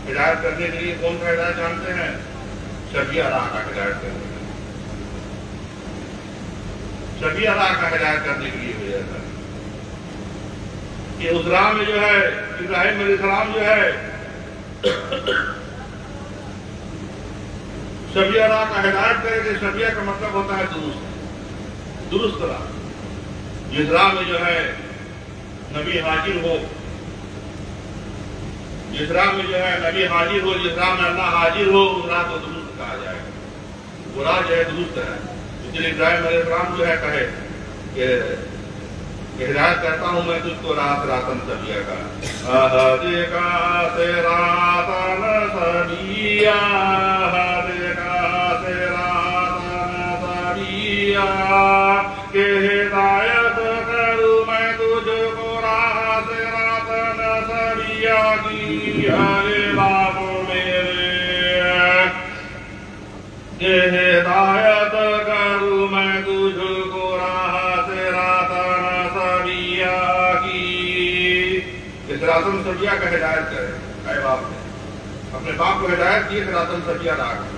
A: ہدایت کرنے کے لیے. کون سا ہدایت جانتے ہیں؟ شبیہ راہ کا ہدایت کرنے کے لیے. شبیہ راہ کا ہدایت کرنے کے لیے بھیجا تھا کہ اس راہ میں جو ہے ابراہیم علیہ السلام جو ہے شبیہ راہ کا ہدایت کرے تھے. شبیہ کا مطلب ہوتا ہے درست، درست راہ. جس راہ میں جو ہے نبی حاضر ہو، جس راہ میں جو ہے نبی حاضر ہو، جس راہ میں اللہ حاضر ہو، اس راہ کو درست کہا جائے گا. وہ راہ جو ہے درست ہے. اس لیے ابراہیم علیہ السلام جو ہے کہے کہ ہدایت کرتا ہوں میں تجھ کو راہ صراطاً سویہ کا. اہدک صراطاً سویہ، اہدک صراطاً سویہ، کہ ہدایت کروں میں تجھ کو راہ صراطاً سویہ کی. ارے باپ میرے، کہ ہدایت کروں میں تجھ کو راہ صراطاً سویہ کی. صراطاً سویہ کا ہدایت کرے. اے باپ نے اپنے باپ کو ہدایت کی صراطاً سویہ راہ کی،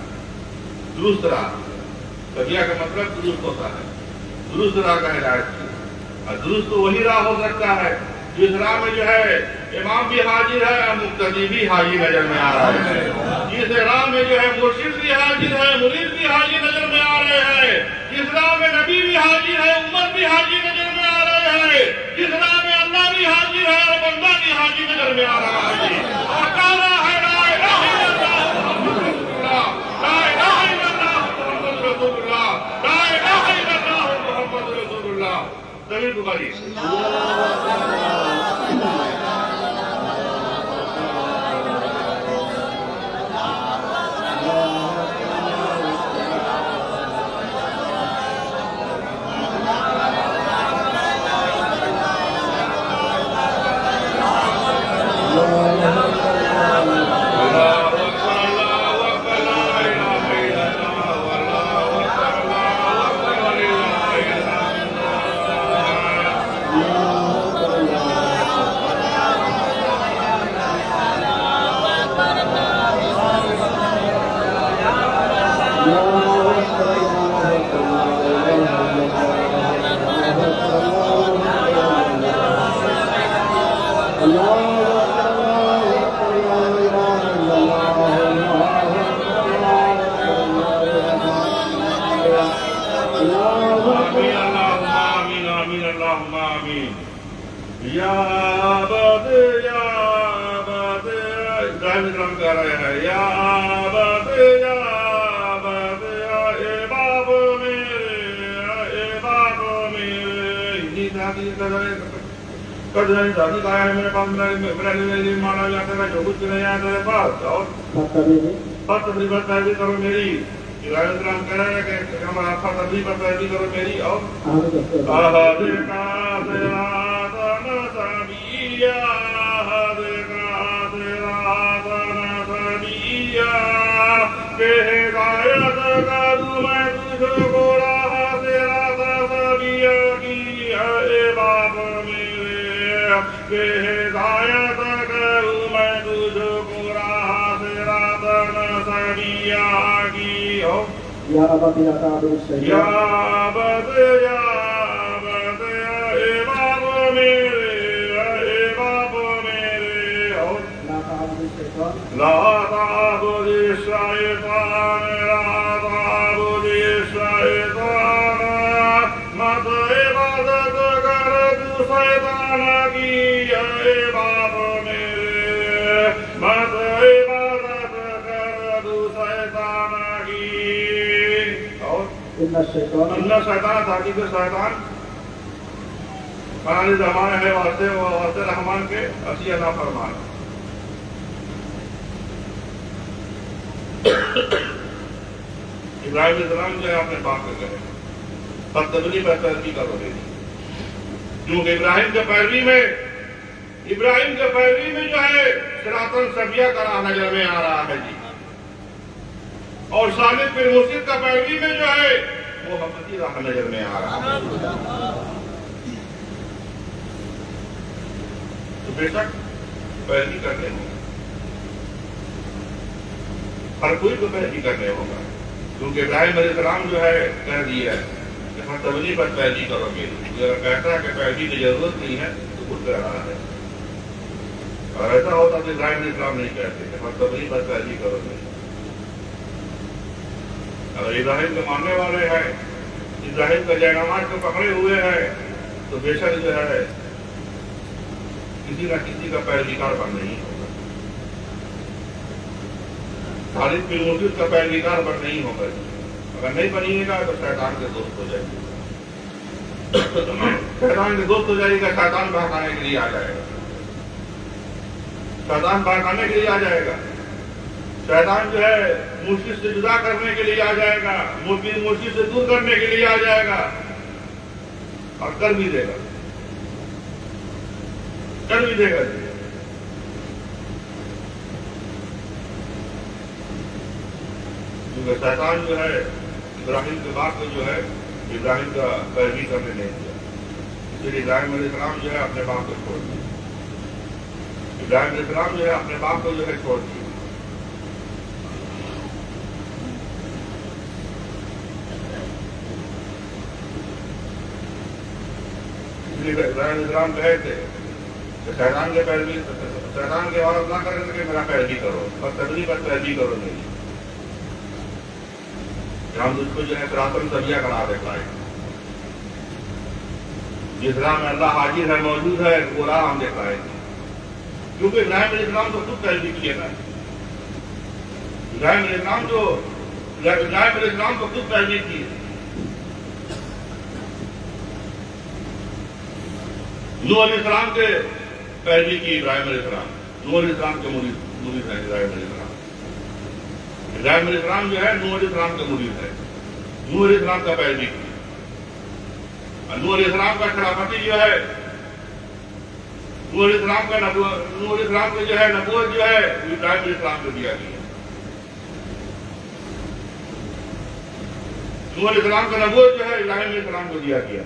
A: درست راہ. سویہ کا مطلب درست ہوتا ہے، درست راہ کا ہدایت کی. درست تو وہی راہ ہو سکتا ہے جس راہ میں جو ہے امام بھی حاضر ہے اور مقتدی بھی حاضر نظر میں آ رہا ہے، جس راہ میں جو ہے مرشد بھی حاضر ہے، مرید بھی حاضر نظر میں آ رہے ہیں، جس راہ میں نبی بھی حاضر ہے، امت بھی حاضر نظر میں آ رہے ہیں، جس راہ میں اللہ بھی حاضر ہے اور بندہ بھی حاضر نظر میں آ رہا ہے، اور کہنا ہے لا الہ الا اللہ محمد رسول اللہ، لا الہ الا اللہ محمد رسول اللہ، لا الہ الا اللہ محمد رسول اللہ۔ صحیح بخاری۔ دادی کا ہے میرے پاس میرے مانا جاتا ہے جو کچھ نہیں آیا میرے پاس، اور تبلیغ پر پیروی کرو میری۔ ابراہیم السلام کہہ رہے ہیں کہ ہمارا تبلیغ پر پیروی کرو میری، اور ہدایت کروں میں تجھ کو راہ صراط نصبیہ کی۔ یا ابت یا ابت یا ابت اے باپ میرے، اے باپ میرے، لا تعبد الشیطان، لا تعبد الشیطان، مت عبادت کر تو شیطان کی، اے باپ میرے، مت عبادت کر تو شیطان کی۔ اور ان شیطان تحقیق شیطان فلاں زمانے ہے واسطے رحمان کے اسی اللہ فرمان۔ ابراہیم علیہ السلام جو ہے اپنے باپ کے کہے بدتبلی پر پیروی کرو میری، کیونکہ ابراہیم کے پیروی میں جو ہے صراط نصبیہ کا راہ نظر میں آ رہا ہے جی، اور صالح بن مرشد کا پیروی میں جو ہے وہ حقیقی راہ نظر میں آ رہا ہے۔ تو بے شک پیروی کرنے ہوگا، ہر کوئی کو پیروی کرنے ہوگا، کیونکہ ابراہیم علیہ السلام جو ہے کہہ دیا ہے کہ تبلیغ پر پیروی کرو گے، اگر کہتا ہے کہ پیروی کی ضرورت نہیں ہے تو خود کہہ رہا ہے، اور ایسا ہوتا تو ابراہیم علیہ السلام نہیں کہتے کہ تبلیغ پر پیروی کرو گے۔ اگر ابراہیم کے ماننے والے ہیں، ابراہیم کا جینماز کو پکڑے ہوئے ہیں، تو بے شک جو ہے کسی نہ کسی کا پیرویکار بن نہیں ہوگا، خالد بن مرشد کا پیرویکار بن نہیں ہوگا۔ اگر نہیں بنیے گا تو شیطان کے دوست ہو جائے گا، شیطان کے دوست ہو جائے گا، شیطان بہکانے کے لیے آ جائے گا، شیطان بہکانے کے لیے آ جائے گا، شیطان جو ہے مرشد سے جدا کرنے کے لیے آ جائے گا، مرشد سے دور کرنے کے لیے آ جائے گا، اور کر بھی دے گا، کر بھی دے گا جی۔ کیونکہ شیطان جو ہے ابراہیم کے باپ کو جو ہے ابراہیم کا پیروی کرنے نہیں دیا، اس لیے ابراہیم علیہ السلام جو ہے اپنے باپ کو چھوڑ دیا، ابراہیم علیہ السلام جو ہے اپنے باپ کو جو ہے چھوڑ دیا۔ ابراہیم السلام کہے تھے کہ شیطان کے عورت نہ کرے کہ میرا پیروی کرو، بس تبلیغ پر پیروی کرو نہیں، ہم اس کو جو ہے صراط طبیہ کرا دے پائے، جس راہ میں اللہ حاضر ہے موجود ہے وہ راہ ہم دکھائے گے، کیونکہ ابراہیم علیہ السلام تو خود پیروی کیے نا، ابراہیم علیہ السلام تو خود پیروی کی، نوح علیہ السلام کے پیروی کی ابراہیم علیہ السلام، نوح علیہ السلام کے مرید ہیں ابراہیم علیہ السلام، ابراہیم علیہ السلام جو ہے نوح علیہ السلام کے مرید ہے، نوح علیہ السلام کا پیروی کی، نوح علیہ السلام کا خلافتی جو ہے، نوح علیہ السلام کا جو ہے نبوت جو ہے ابراہیم علیہ السلام کو دیا گیا، نوح علیہ السلام کا نبوت جو ہے ابراہیم علیہ السلام کو دیا گیا،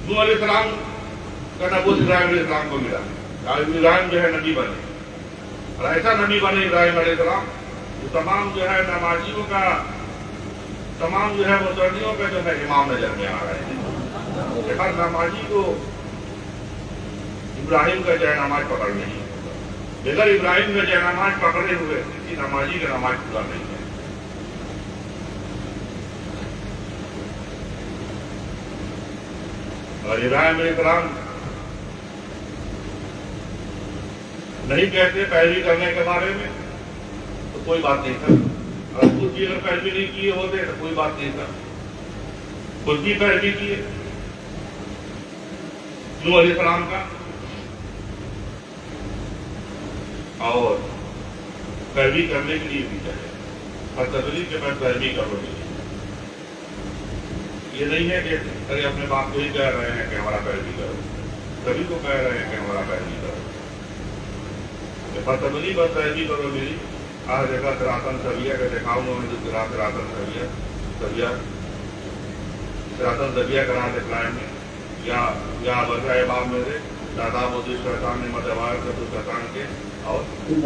A: نوح علیہ السلام کا نبوت ابراہیم علیہ السلام کو ملا، ابراہیم جو ہے نبی بنے، اور ایسا نبی بنے ابراہیم علیہ السلام جو تمام جو ہے نمازیوں کا، تمام جو ہے مسلمانوں کا جو ہے امام نظر میں آ رہے ہیں، کہ ہر نمازی کو ابراہیم کا جے نماز پکڑنی ہے، بغیر ابراہیم کا جے نماز پکڑے ہوئے کسی نمازی کا نماز پورا نہیں ہے۔ اور ابراہیم علیہ السلام نہیں کہتے پیروی کرنے کے بارے میں تو کوئی بات نہیں تھا، اگر خود کی اگر پیروی نہیں کیے ہوتے تو کوئی بات نہیں تھا، خود کی پیروی کیے نوح علیہ السلام کا، اور پیروی کرنے کے لیے بھی چاہیے، ہر تبلیغ کے بعد پیروی کرو گے، یہ نہیں ہے کہ ارے اپنے باپ کو ہی کہہ رہے ہیں کہ ہمارا پیروی کرو، سبھی کو کہہ رہے ہیں کہ ہمارا پیروی کرو، فتبلی بس پیروی کرو میری، ہر جگہ صراطاً سویہ کا دکھاؤں گا میں جو صراطاً سویہ کرا دکھلائیں گے، یا بجائے امام میرے دادا بودی شیطان نے مدوار کر تو شیطان کے، اور ان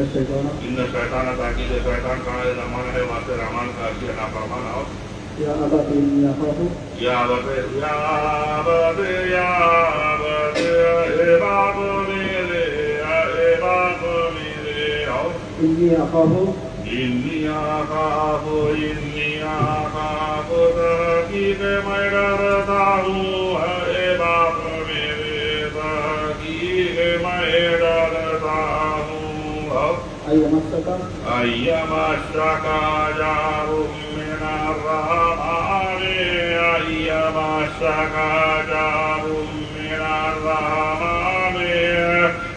A: شیطان تاکید شیطان کا رحمان ہے واسطے رحمان کا عرضی نافرمان، اور یا عبد یا عبد اے باپ میرے، اے باپ میرے، اور انی آخاف تحقیق میں ڈرتا ہوں، اے باپ میرے تحقیق میں ڈرتا ہوں، اور ایما شکا جار من الرحمن، ایما شکا جار من الرحمن،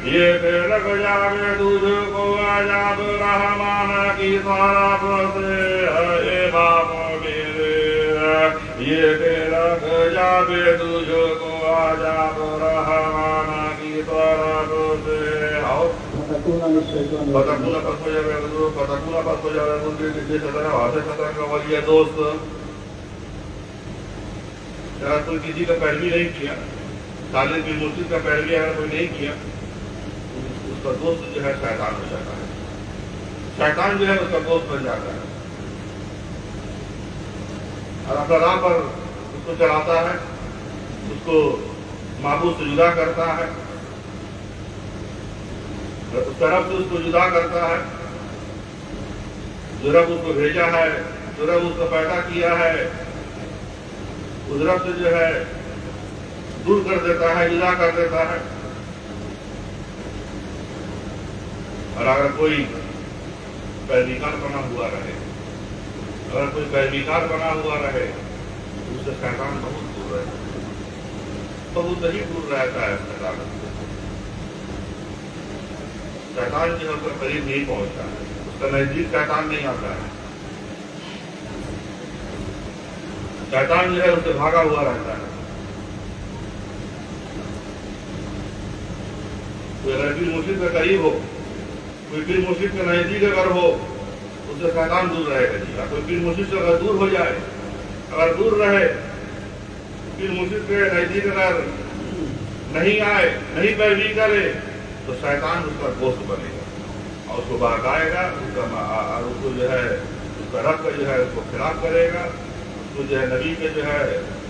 A: یہ لگ جائے تجھ کو عذاب رحمان کی طرف سے، اے باپ میرے، یہ لگ جائے تجھ کو عذاب رحمان کی طرف سے، اور فتکون پس ہو جائے جس طرح حاضر خطر کا ولی دوست، اگر کوئی کسی کا پیروی نہیں کیا، طالب کی مسجد کا پیروی اگر کوئی نہیں کیا، اس کا دوست جو ہے شیطان ہو جاتا ہے، شیطان جو ہے اس کا دوست بن جاتا ہے، اور اپنا راہ پر اس کو چلاتا ہے، اس کو معبود سے جدا کرتا ہے، اس طرف سے اس کو جدا کرتا ہے، جو رب اس کو بھیجا ہے، جو رب اس کو پیدا کیا ہے، اس رب سے جو ہے دور کر دیتا ہے، جدا کر دیتا ہے، اور اگر کوئی پیرویکار بنا ہوا رہے، اگر کوئی پیرویکار بنا ہوا رہے تو اس سے شیطان بہت دور رہتا ہے، بہت ہی دور رہتا ہے شیطان جو ہے اس کا قریب نہیں پہنچتا ہے، اس کا نزدیک شیطان نہیں آتا ہے، شیطان جو ہے اس سے بھاگا ہوا رہتا ہے، کوئی اگر پیر مرشد کا قریب ہو، کوئی پیر مرشد کا نزدیک اگر ہو اس سے شیطان دور رہے گا، جی کوئی پیر مرشد سے اگر دور ہو جائے، اگر دور رہے، پیر مرشد کے نزدیک اگر نہیں آئے، نہیں پیروی کرے تو شیطان اس کا دوست بنے گا اور اس کو بہکائے گا، اور اس کو جو ہے اس کا رب کا جو ہے اس کو خلاف کرے گا، اس کو جو ہے نبی کے جو ہے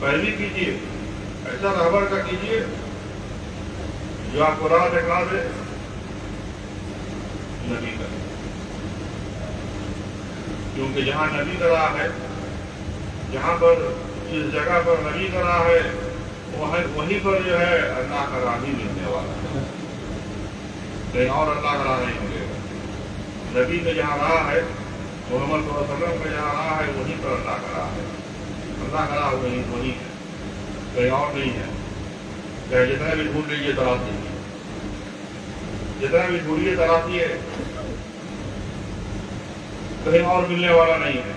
A: پہلی کیجیے ایسا رہبر کا کیجیے جو آپ کو راہ دکھا دے نبی کا، کیونکہ جہاں نبی کا راہ ہے، جہاں پر جس جگہ پر نبی کا راہ ہے وہیں پر جو ہے اللہ کا راہ ہی ملنے والا ہے، کہیں اور اللہ کا راہ نہیں ملے گا۔ نبی کا جہاں راہ ہے، محمد صلی اللہ علیہ وسلم کا جہاں راہ ہے وہیں پر اللہ کا راہ ہے، اللہ کا راہ وہی ہے، کہیں اور نہیں ہے۔ چاہے جتنا بھی ڈھونڈ لیجیے تلاش لیجیے، جتنا بھی ڈھونڈیے تلاشیے، کہیں اور ملنے والا نہیں ہے،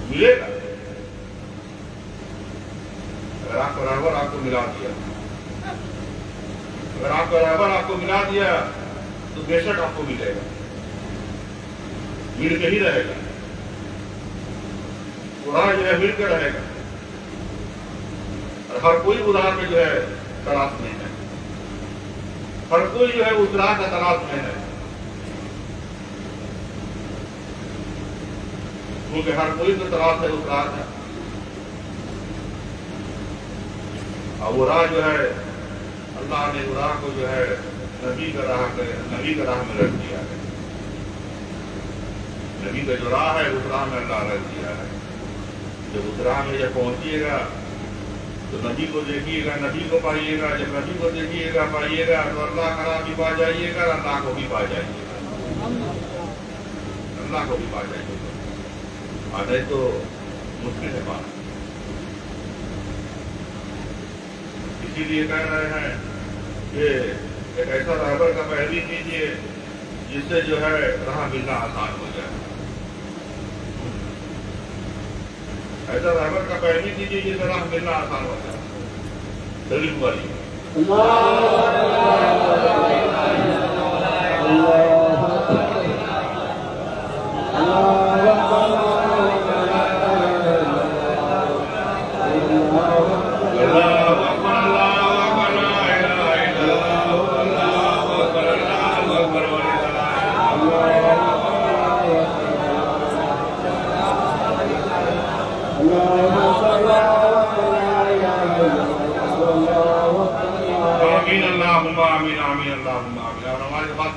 A: ملے گا اگر آپ کا رہبر آپ کو ملا دیا، اگر آپ کا رہبر آپ کو ملا دیا تو بے شک آپ کو ملے گا، مل کے ہی رہے گا، راہ جو ہے مل کے رہے گا، اور ہر کوئی خدا میں جو ہے تلاش میں ہے، ہر کوئی جو ہے اس راہ کا تلاش میں ہے، کیونکہ ہر کوئی تو تلاش ہے اس راہ کا، اور وہ راہ جو ہے اللہ نے اس راہ کو جو ہے نبی کا راہ میں رکھ دیا ہے، نبی کا جو راہ ہے اس راہ میں اللہ رکھ دیا ہے۔ جب اس راہ میں جب پہنچیے گا تو نبی کو دیکھیے گا، نبی کو پائیے گا، جب نبی کو دیکھیے گا پائیے گا تو اللہ کا راہ بھی پا جائیے گا، اللہ کو بھی پا جائیے گا، اللہ کو بھی پا جائیے گا، اور نہیں تو مشکل ہے بات۔ اسی لیے کہہ رہے ہیں کہ ایک ایسا رہبر کا پیروی کیجیے جس سے جو ہے راہ ملنا آسان ہو جائے، ایسا رہبر کا پیروی کیجیے جس سے راہ ملنا آسان ہو جائے۔ دلیل والی آمین، اللہم آمین، آمین، اللہم آمین۔ اور ہمارے پاس